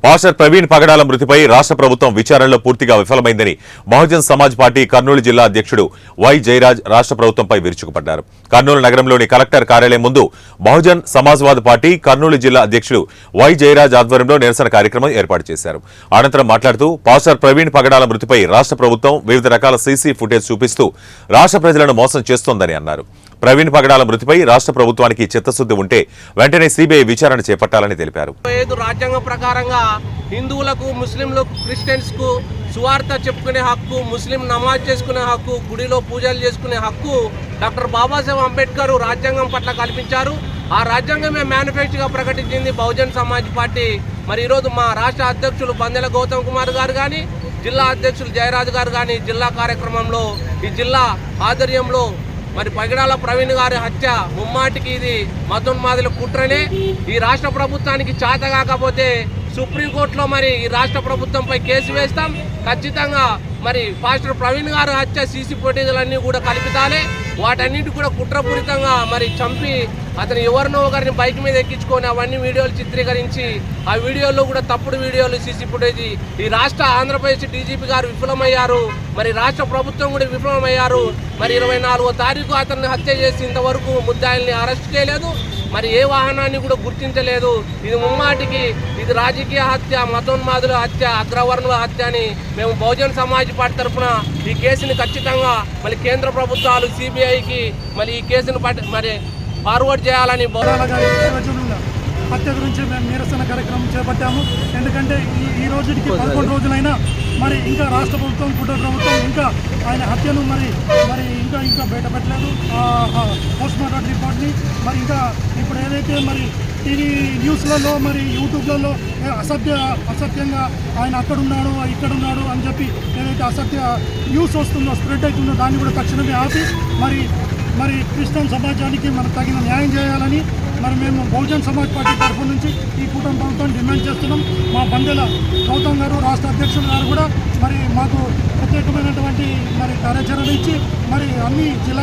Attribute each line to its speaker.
Speaker 1: Pastor Praveen పగడాల మృతిపై రాష్ట్ర ప్రభుత్వం విచారణలో పూర్తిగా విఫలమైందని బహుజన్ సమాజ్ పార్టీ కర్నూలు జిల్లా అధ్యక్షుడు వై జయరాజ్ రాష్ట్ర ప్రభుత్వంపై విరుచుకుపడ్డారు. కర్నూలు నగరంలోని కలెక్టర్ కార్యాలయం ముందు బహుజన్ సమాజ్వాద్ పార్టీ కర్నూలు జిల్లా అధ్యక్షుడు వై జయరాజ్ ఆధ్వర్యంలో నిరసన కార్యక్రమం ఏర్పాటు చేశారు. అనంతరం మాట్లాడుతూ పాస్టర్ ప్రవీణ్ పగడాల మృతిపై రాష్ట్ర ప్రభుత్వం వివిధ రకాల సీసీ ఫుటేజ్ చూపిస్తూ రాష్ట్ర ప్రజలను మోసం చేస్తోందని అన్నారు. ప్రవీణ్ పగడాల మృతిపై రాష్ట్ర ప్రభుత్వానికి చిత్తశుద్ధి ఉంటే వెంటనే సిబిఐ విచారణ చేపట్టాలని తెలిపారు.
Speaker 2: రాజ్యాంగం ప్రకారంగా హిందువులకు, ముస్లింలకు, క్రిస్టియన్స్కు సువార్త చెప్పుకునే హక్కు, ముస్లిం నమాజ్ చేసుకునే హక్కు, గుడిలో పూజలు చేసుకునే హక్కు డాక్టర్ బాబాసాహెబ్ అంబేద్కర్ రాజ్యాంగం పట్ల కల్పించారు. ఆ రాజ్యాంగమే మేనిఫెస్టోగా ప్రకటించింది బహుజన్ సమాజ్ పార్టీ. మరి ఈరోజు మా రాష్ట్ర అధ్యక్షులు బందెల గౌతమ్ కుమార్ గారు కానీ, జిల్లా అధ్యక్షులు జయరాజ్ గారు కానీ జిల్లా కార్యక్రమంలో ఈ జిల్లా ఆధ్వర్యంలో మరి పగడాల ప్రవీణ్ గారి హత్య ముమ్మాటికి ఇది మతోన్మాదుల కుట్రనే. ఈ రాష్ట్ర ప్రభుత్వానికి చేత కాకపోతే సుప్రీంకోర్టులో మరి ఈ రాష్ట్ర ప్రభుత్వంపై కేసు వేస్తాం. ఖచ్చితంగా మరి పాస్టర్ ప్రవీణ్ గారి హత్య సీసీ ఫుటేజ్లన్నీ కూడా కల్పితాలే. వాటన్నిటి కూడా కుట్రపూరితంగా మరి చంపి అతను ఎవరినో ఒకరిని బైక్ మీద ఎక్కించుకొని అవన్నీ వీడియోలు చిత్రీకరించి ఆ వీడియోల్లో కూడా తప్పుడు వీడియోలు, సీసీ ఫుటేజ్. ఈ రాష్ట్ర ఆంధ్రప్రదేశ్ డీజీపీ గారు విఫలమయ్యారు, మరి రాష్ట్ర ప్రభుత్వం కూడా విఫలమయ్యారు. మరి 24వ తారీఖు అతన్ని హత్య చేసి ఇంతవరకు ముద్దాయిల్ని అరెస్ట్ చేయలేదు, మరి ఏ వాహనాన్ని కూడా గుర్తించలేదు. ఇది ముమ్మాటికి ఇది రాజకీయ హత్య, మతోన్మాదుల హత్య, అగ్రవర్ణుల హత్య అని మేము బహుజన్ సమాజ్ పార్టీ తరఫున ఈ కేసుని ఖచ్చితంగా మరి కేంద్ర ప్రభుత్వాలు సిబిఐకి మరి ఈ కేసును మరి ఫార్వర్డ్ చేయాలని
Speaker 3: హత్య గురించి మేము నిరసన కార్యక్రమం చేపట్టాము. ఎందుకంటే ఈ రోజుకి 11 రోజులైనా మరి ఇంకా రాష్ట్ర ప్రభుత్వం, కుటుంబ ప్రభుత్వం ఇంకా ఆయన హత్యను మరి ఇంకా బయటపెట్టలేదు. పోస్ట్మార్టం రిపోర్ట్ని మరి ఇంకా ఇప్పుడు ఏదైతే మరి టీవీ న్యూస్లలో మరి యూట్యూబ్లలో అసత్యంగా ఆయన అక్కడున్నాడు, ఇక్కడున్నాడు అని చెప్పి ఏదైతే అసత్య న్యూస్ వస్తుందో, స్ప్రెడ్ అవుతుందో దాన్ని కూడా తక్షణమే ఆపి మరి క్రిస్టియన్ సమాజానికి మనం తగిన న్యాయం చేయాలని మరి మేము బహుజన్ సమాజ్ పార్టీ తరఫు నుంచి ఈ కూటమి ప్రభుత్వాన్ని డిమాండ్ చేస్తున్నాం. మా బందెల గౌతమ్ గారు, రాష్ట్ర అధ్యక్షులు గారు కూడా మరి మాకు ప్రత్యేకమైనటువంటి మరి కార్యాచరణ ఇచ్చి మరి అన్ని జిల్లా